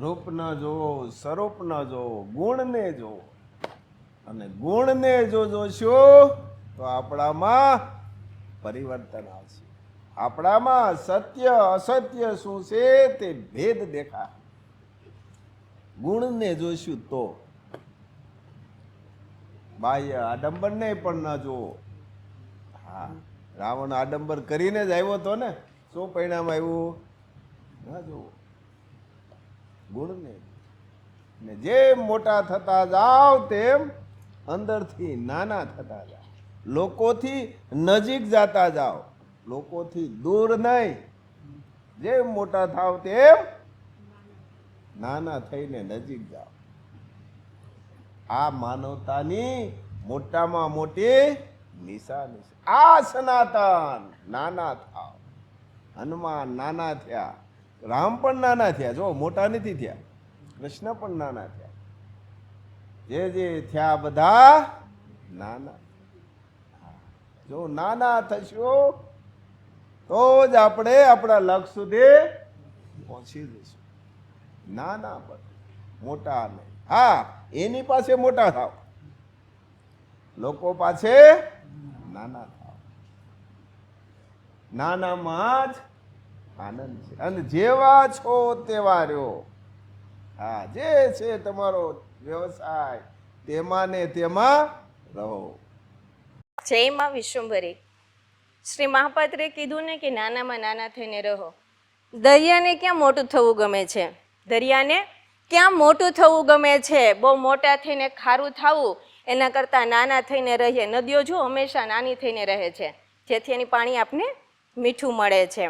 રૂપ ન જોવો, સ્વરૂપ ન જોવો, ગુણને જોવો. અને ગુણને જો જોશો તો આપણામાં પરિવર્તન આવશે. આપણામાં સત્ય અસત્ય શું છે તે ભેદ દેખા. ગુણને જોઈશું તો. બાહ્ય આડંબરને પણ ન જોવો. હા, રાવણ આડંબર કરીને જ આવ્યો હતો ને, શું પરિણામ આવ્યું? ન જોવો ગુણને. ને જેમ મોટા થતા જાવ તેમ અંદરથી નાના થતા જાવ, લોકોથી નજીક જતા જાઓ, લોકોથી દૂર નહીં. જેમ મોટા થાવ તેમ નાના થઈને નજીક જાઓ. આ માનવતાની મોટામાં મોટી નિશાની છે. આ સનાતન. નાના થાવ. હનુમાન નાના થયા, રામ પણ નાના થયા, જો મોટા નથી થયા. કૃષ્ણ પણ નાના થયા. જે થયા બધા નાના. જો નાના થશો તો જ આપણે આપણા લક્ષ્ય સુધી પહોંચી જઈશું. નાના પણ મોટા નહીં. હા, એની પાસે મોટા થાવ, લોકો પાસે નાના થાવ. નાનામાં જ આનંદ છે. અને જેવા છો તેવા રહ્યો. હા, જે છે તમારો વ્યવસાય તેમાં ને તેમાં રહો. જય માં વિશ્વંભરી. શ્રી મહાપાત્રે કીધું ને કે નાનામાં નાના થઈને રહો. દરિયાને ક્યાં મોટું થવું ગમે છે? દરિયાને ક્યાં મોટું થવું ગમે છે? બહુ મોટા થઈને ખારું થવું એના કરતાં નાના થઈને રહીએ. નદીઓ જો હંમેશા નાની થઈને રહે છે, જેથી એની પાણી આપને મીઠું મળે છે.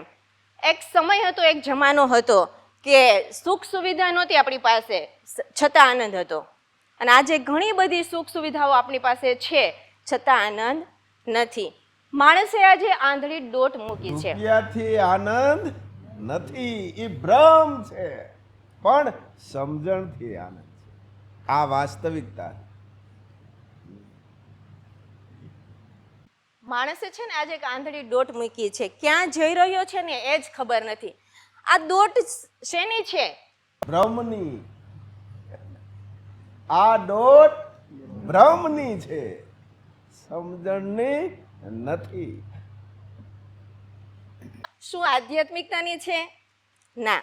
એક સમય હતો, એક જમાનો હતો કે સુખ સુવિધા નહોતી આપણી પાસે, છતાં આનંદ હતો. અને આજે ઘણી બધી સુખ સુવિધાઓ આપણી પાસે છે, છતાં આનંદ નથી. માણસે આજે આંધળી દોટ મૂકી છે. રૂપિયાથી આનંદ નથી, એ ભ્રમ છે, પણ સમજણથી આનંદ છે. આ વાસ્તવિકતા. માણસે છે ને આજે એક આંધળી દોટ મૂકી છે. ક્યાં જઈ રહ્યો છે ને એ જ ખબર નથી. આ દોટ શેની છે? ભ્રમની. આ દોટ ભ્રમની છે, સમજણની નથી. શું આધ્યાત્મિકતાની છે? ના.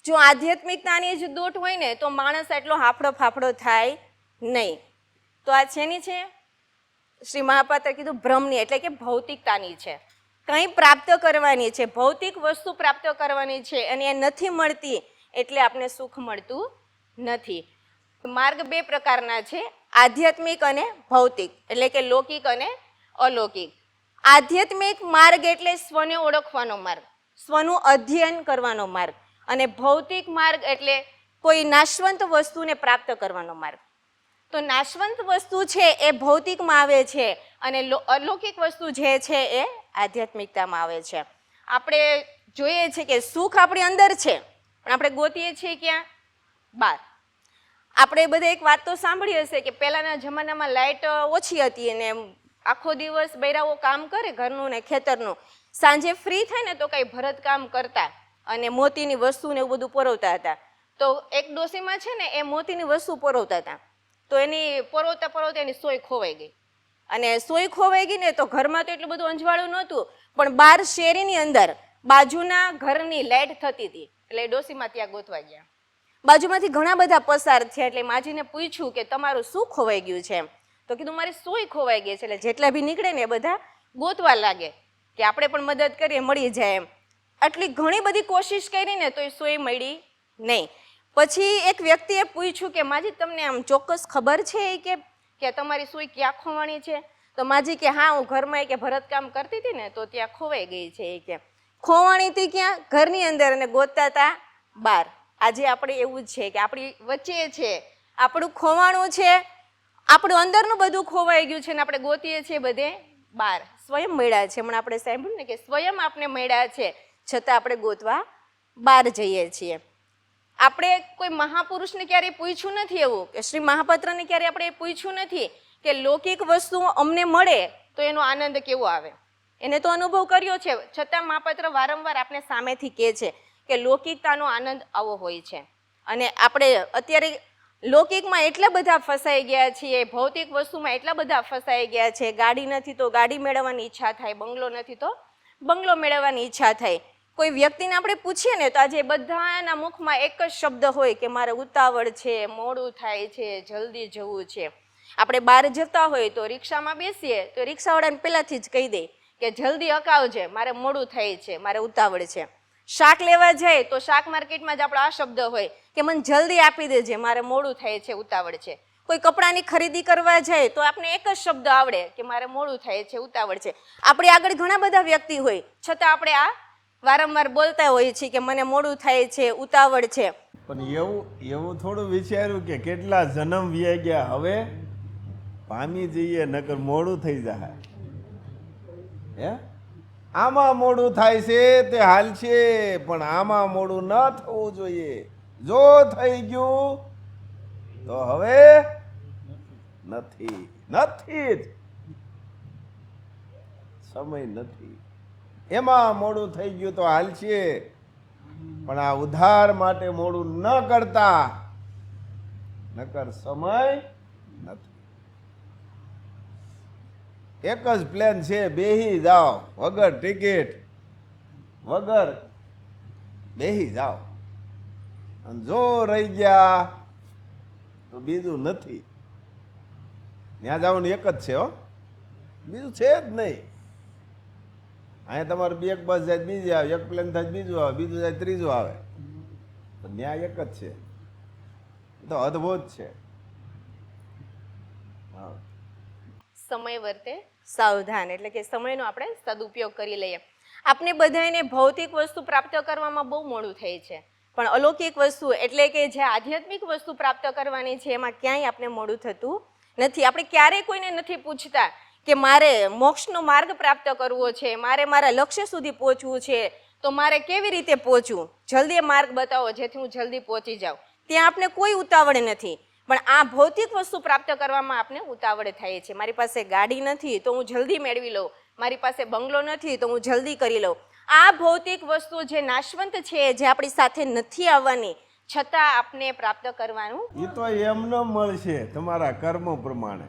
જો આધ્યાત્મિકતાની જ દોટ હોય ને તો માણસ એટલો હાફડો ફાફડો થાય નહીં. તો આ શેની છે? શ્રી મહાપાત્રે કીધું ભ્રમની, એટલે કે ભૌતિકતાની છે. કંઈ પ્રાપ્ત કરવાની છે, ભૌતિક વસ્તુ પ્રાપ્ત કરવાની છે અને એ નથી મળતી એટલે આપણે સુખ મળતું નથી. માર્ગ બે પ્રકારના છે, આધ્યાત્મિક અને ભૌતિક, એટલે કે લૌકિક અને અલૌકિક. આધ્યાત્મિક માર્ગ એટલે સ્વને ઓળખવાનો માર્ગ, સ્વનું અધ્યયન કરવાનો માર્ગ. અને ભૌતિક માર્ગ એટલે કોઈ નાશવંત વસ્તુને પ્રાપ્ત કરવાનો માર્ગ. તો નાશવંત વસ્તુ છે એ ભૌતિકમાં આવે છે અને અલૌકિક વસ્તુ જે છે એ આધ્યાત્મિકતામાં આવે છે. આપણે જોઈએ છીએ કે સુખ આપણી અંદર છે, પણ આપણે ગોતીએ છીએ ક્યાં? બહાર. આપણે બધા એક વાત તો સાંભળી હશે કે પહેલાંના જમાનામાં લાઇટ ઓછી હતી અને આખો દિવસ બૈરાઓ કામ કરે ઘરનું ને ખેતરનું, સાંજે ફ્રી થાય ને તો કંઈ ભરતકામ કરતા અને મોતીની વસ્તુને એવું બધું પરોવતા હતા. તો એક ડોશીમાં છે ને એ મોતીની વસ્તુ પરોવતા હતા. તો એની પરોવતા એની સોય ખોવાઈ ગઈ. અને સોય ખોવાઈ ગઈ ને તો ઘરમાં તો એટલું બધું અંજવાળું નહોતું, પણ બહાર શેરીની અંદર બાજુના ઘરની લાઇટ થતી હતી એટલે ડોશીમાં ત્યાં ગોતવા ગયા. બાજુમાંથી ઘણા બધા પસાર થયા એટલે માજીને પૂછ્યું કે તમારું શું ખોવાઈ ગયું છે એમ. તો કીધું મારી સોય ખોવાઈ ગઈ છે. એટલે જેટલા બી નીકળે ને એ બધા ગોતવા લાગે કે આપણે પણ મદદ કરીએ, મળી જાય એમ. આટલી ઘણી બધી કોશિશ કરી ને તો એ સોય મળી નહીં. પછી એક વ્યક્તિએ પૂછ્યું કે માજી તમને આમ ચોક્કસ ખબર છે કે તમારી સોય ક્યાં ખોવાણી છે? તો માજી કે હા, હું ઘરમાં કે ભરતકામ કરતી હતી ને તો ત્યાં ખોવાઈ ગઈ છે. કે ખોવાણી હતી ક્યાં? ઘરની અંદર, અને ગોતતા હતા બહાર. આજે આપણે એવું જ છે કે આપણી વચ્ચે છે, આપણું ખોવાણું છે, આપણું અંદરનું બધું ખોવાઈ ગયું છે ને આપણે ગોતીએ છીએ બધે બહાર. સ્વયં મળ્યા છે, હમણાં આપણે સાંભળ્યું ને કે સ્વયં આપણે મળ્યા છે, છતાં આપણે ગોતવા બહાર જઈએ છીએ. આપણે કોઈ મહાપુરુષને ક્યારેય પૂછ્યું નથી એવું, કે શ્રી મહાપાત્રને ક્યારેય આપણે પૂછ્યું નથી કે લૌકિક વસ્તુ અમને મળે તો એનો આનંદ કેવો આવે. એને તો અનુભવ કર્યો છે, છતાં મહાપાત્ર વારંવાર આપણે સામેથી કહે છે કે લૌકિકતાનો આનંદ આવો હોય છે. અને આપણે અત્યારે લૌકિકમાં એટલા બધા ફસાઈ ગયા છીએ, ભૌતિક વસ્તુમાં એટલા બધા ફસાઈ ગયા છે. ગાડી નથી તો ગાડી મેળવવાની ઈચ્છા થાય, બંગલો નથી તો બંગલો મેળવવાની ઈચ્છા થાય. કોઈ વ્યક્તિને આપણે પૂછીએ ને તો આજે બધાના મુખમાં એક જ શબ્દ હોય કે મારે ઉતાવળ છે, મોડું થાય છે, જલ્દી જવું છે. આપણે બહાર જતા હોય તો રિક્ષામાં બેસીએ તો રિક્ષાવાળાને પહેલાંથી જ કહી દે કે જલ્દી અકાવજે, મારે મોડું થાય છે, મારે ઉતાવળ છે. શાક લેવા જાય તો શાક માર્કેટમાં જ આપણો આ શબ્દ હોય કે મને જલ્દી આપી દેજે, મારે મોડું થાય છે, ઉતાવળ છે. કોઈ કપડાની ખરીદી કરવા જાય તો આપણે એક જ શબ્દ આવડે કે મારે મોડું થાય છે, ઉતાવળ છે. આપણે આગળ ઘણા બધા વ્યક્તિ હોય છતાં આપણે આ વારંવાર બોલતા હોઈએ છીએ કે મને મોડું થાય છે, ઉતાવળ છે. પણ એવું થોડું વિચાર્યું કે કેટલા જન્મ વ્યાઈ ગયા, હવે પામી જઈએ નકર મોડું થઈ જાય. હે આમાં મોડું થાય છે તે હાલ છે, પણ આમાં મોડું ન થવું જોઈએ. જો થઈ ગયું તો હવે નથી જ, સમય નથી. એમાં મોડું થઈ ગયું તો હાલ છે, પણ આ ઉધાર માટે મોડું ન કરતા નકર સમય નથી. એક જ પ્લેન છે, બેહી જાઓ વગર ટિકિટ, વગર બેહી જાઓ. અને જો રહી ગયા તો બીજું નથી. ત્યાં જવાનું એક જ છે હો, બીજું છે જ નહીં. અહીંયા તમારે બે એક બસ જાય બીજી આવે, એક પ્લેન થાય બીજું આવે, બીજું જાય ત્રીજું આવે. તો ત્યાં એક જ છે, તો અદ્ભુત છે. હા, સમય વર્તે સાવધાન, એટલે કે સમયનો આપણે સદુપયોગ કરી લઈએ. આપણે બધાને ભૌતિક વસ્તુ પ્રાપ્ત કરવામાં બહુ મોડું થાય છે, પણ અલૌકિક વસ્તુ એટલે કે જે આધ્યાત્મિક વસ્તુ પ્રાપ્ત કરવાની છે એમાં ક્યાંય આપણે મોડું થતું નથી. આપણે ક્યારેય કોઈને નથી પૂછતા કે મારે મોક્ષનો માર્ગ પ્રાપ્ત કરવો છે, મારે મારા લક્ષ્ય સુધી પહોંચવું છે, તો મારે કેવી રીતે પહોંચવું, જલ્દી માર્ગ બતાવો જેથી હું જલ્દી પહોંચી જાઉં. ત્યાં આપણે કોઈ ઉતાવળ નથી. પણ આ ભૌતિક વસ્તુ પ્રાપ્ત કરવામાં આપણે ઉતાવળ થાય છે. મારી પાસે ગાડી નથી તો હું જલ્દી મેળવી લઉં, મારી પાસે બંગલો નથી તો હું જલ્દી કરી લઉં. આ ભૌતિક વસ્તુ જે નાશવંત છે, જે આપણી સાથે નથી આવવાની, છતાં આપને પ્રાપ્ત કરવાનું એ તો એમને મળશે તમારા કર્મ પ્રમાણે.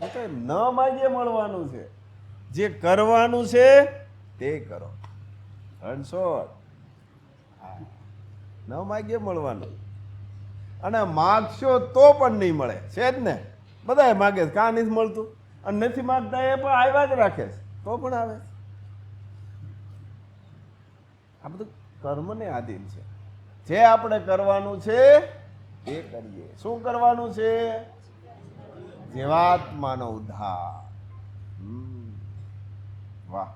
એ તો ન માગે મળવાનું છે. જે કરવાનું છે તે કરો. હણસોડ ન માગે મળવાનું. અને માગશો તો પણ નહીં મળે, છે જ ને. બધાએ માગે છે, કાં નથી મળતું, અને નથી માગતા એ પણ આવ્યા જ રાખે છે, તો પણ આવે. આ બધું કર્મને આધીન છે. જે આપણે કરવાનું છે તે કરીએ. શું કરવાનું છે? જીવાત્માનો ઉદ્ધાર. વાહ,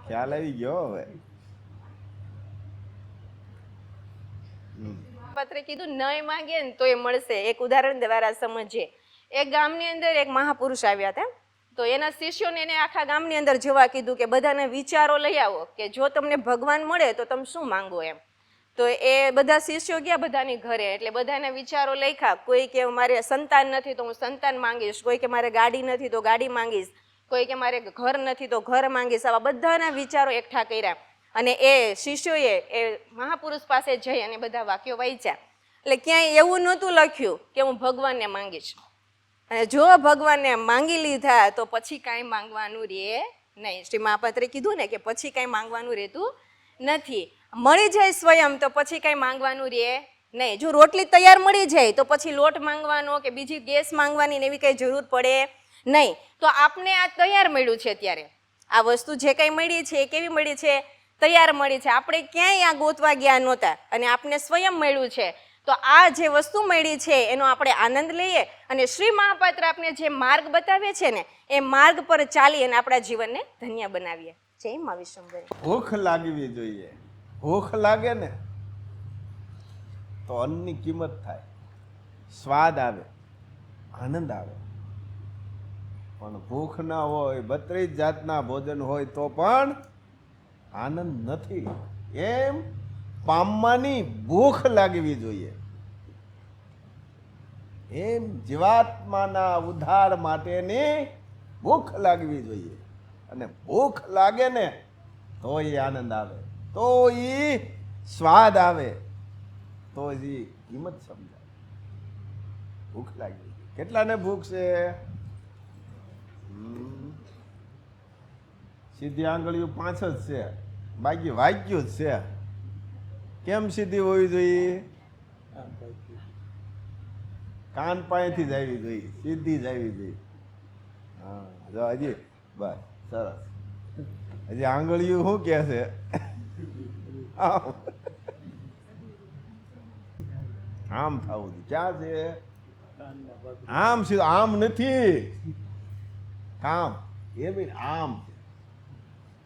ખ્યાલ આવી ગયો હવે. પત્રે કીધું નહીં માંગે ને તો એ મળશે. એક ઉદાહરણ દ્વારા સમજીએ. એક ગામની અંદર એક મહાપુરુષ આવ્યા હતા, તો એના શિષ્યોને એને આખા ગામની અંદર જોવા કીધું કે બધાને વિચારો લઈ આવો કે જો તમને ભગવાન મળે તો તમે શું માંગો એમ. તો એ બધા શિષ્યો ગયા બધાની ઘરે, એટલે બધાના વિચારો લખ્યા. કોઈ કે મારે સંતાન નથી તો હું સંતાન માંગીશ, કોઈ કે મારે ગાડી નથી તો ગાડી માંગીશ, કોઈ કે મારે ઘર નથી તો ઘર માંગીશ. આવા બધાના વિચારો એકઠા કર્યા અને એ શિષ્યોએ એ મહાપુરુષ પાસે જઈ અને બધા વાક્યો વાંચ્યા. એટલે ક્યાંય એવું નહોતું લખ્યું કે હું ભગવાનને માંગીશ. અને જો ભગવાનને માંગી લીધા તો પછી કાંઈ માંગવાનું રહે નહીં. શ્રી મહાપાત્રે કીધું ને કે પછી કાંઈ માંગવાનું રહેતું નથી. મળી જાય સ્વયં તો પછી કાંઈ માંગવાનું રહે નહીં. જો રોટલી તૈયાર મળી જાય તો પછી લોટ માંગવાનો કે બીજી ગેસ માંગવાની એવી કંઈ જરૂર પડે નહીં. તો આપને આ તૈયાર મળ્યું છે. ત્યારે આ વસ્તુ જે કંઈ મળી છે એ કેવી મળી છે? તૈયાર મળી છે. આપણે ક્યાંય આ ગોતવા ગયા નહોતા અને આપને સ્વયં મળ્યું છે. તો આ જે વસ્તુ મળી છે એનો આપણે આનંદ લઈએ અને શ્રી મહાપાત્ર આપને જે માર્ગ બતાવે છે ને એ માર્ગ પર ચાલી અને આપણા જીવનને ધન્ય બનાવીએ. જય મા વિશ્વંભરી. ભૂખ લાગવી જોઈએ. ભૂખ લાગે ને તો અન્નની કિંમત થાય, સ્વાદ આવે, આનંદ આવે. પણ ભૂખ ના હોય, 32 જાતના ભોજન હોય તો પણ આનંદ નથી. એમ પામવાની ભૂખ લાગવી જોઈએ. એમ જીવાત્માના ઉદ્ધાર માટેની ભૂખ લાગવી જોઈએ. અને ભૂખ લાગે ને તો એ આનંદ આવે, તો એ સ્વાદ આવે, તો હજી કિંમત સમજાય. ભૂખ લાગી. કેટલાને ભૂખ છે? સીધી આંગળીઓ 5 જ છે, બાકી વાગ્યું જ છે. કેમ સીધી હોવી જોઈએ? કાન પાસેથી જ આવી જોઈએ, સીધી જ આવી જોઈએ. હા, જો હજી બસ સરસ. હજી આંગળીઓ શું કહે છે? આમ થવું છે. ક્યાં છે? આમ સીધું, આમ નથી, આમ એ ભાઈ આમ.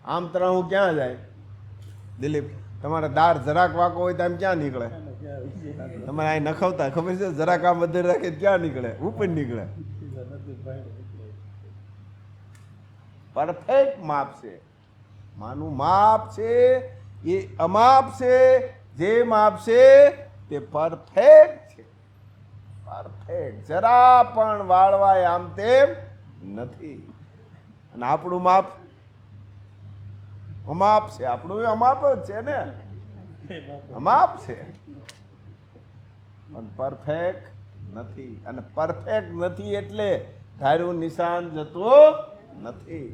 આમ તરાવું ક્યાં જાય? દિલીપ, તમારે દાર જરાક વાંકો હોય તો આમ ક્યાં નીકળે? તમારે અહીં નખવતા ખબર છે? જરાક આમ બધે રાખે ક્યાં નીકળે? ઉપર નીકળે. પરફેક્ટ માપ છે. માનું માપ છે એ અમાપ છે, જે માપ છે તે પરફેક્ટ છે. પરફેક્ટ, જરા પણ વાળવાય આમ તેમ નથી. અને આપણું માપ અમાપ છે. આપણું અમાપ જ છે ને, અમાપ છે, પણ પરફેક્ટ નથી. અને પરફેક્ટ નથી એટલે ધાર્યું નિશાન જતું નથી.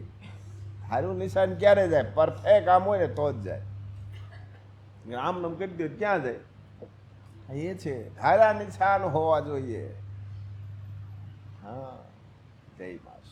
ધાર્યું નિશાન ક્યારે જાય? પરફેક્ટ આમ હોય ને તો જ જાય. આમ નામ કરી દો ક્યાં જાય? એ છે ધાર્યા નિશાન હોવા જોઈએ. હા, જય માસ.